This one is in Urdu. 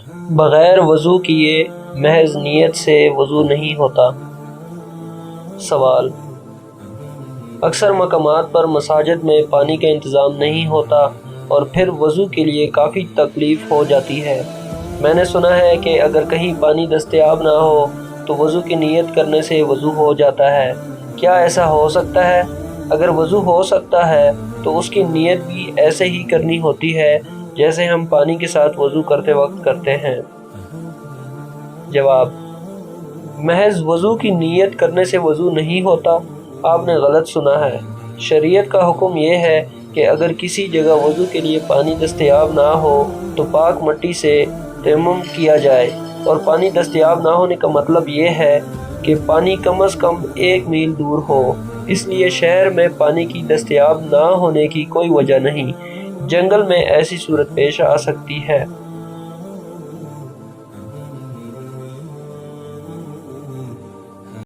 بغیر وضو کیے محض نیت سے وضو نہیں ہوتا۔ سوال: اکثر مقامات پر مساجد میں پانی کا انتظام نہیں ہوتا اور پھر وضو کے لیے کافی تکلیف ہو جاتی ہے۔ میں نے سنا ہے کہ اگر کہیں پانی دستیاب نہ ہو تو وضو کی نیت کرنے سے وضو ہو جاتا ہے۔ کیا ایسا ہو سکتا ہے؟ اگر وضو ہو سکتا ہے تو اس کی نیت بھی ایسے ہی کرنی ہوتی ہے جیسے ہم پانی کے ساتھ وضو کرتے وقت کرتے ہیں۔ جواب: محض وضو کی نیت کرنے سے وضو نہیں ہوتا، آپ نے غلط سنا ہے۔ شریعت کا حکم یہ ہے کہ اگر کسی جگہ وضو کے لیے پانی دستیاب نہ ہو تو پاک مٹی سے تیمم کیا جائے، اور پانی دستیاب نہ ہونے کا مطلب یہ ہے کہ پانی کم از کم 1 میل دور ہو۔ اس لیے شہر میں پانی کی دستیاب نہ ہونے کی کوئی وجہ نہیں، جنگل میں ایسی صورت پیش آ سکتی ہے۔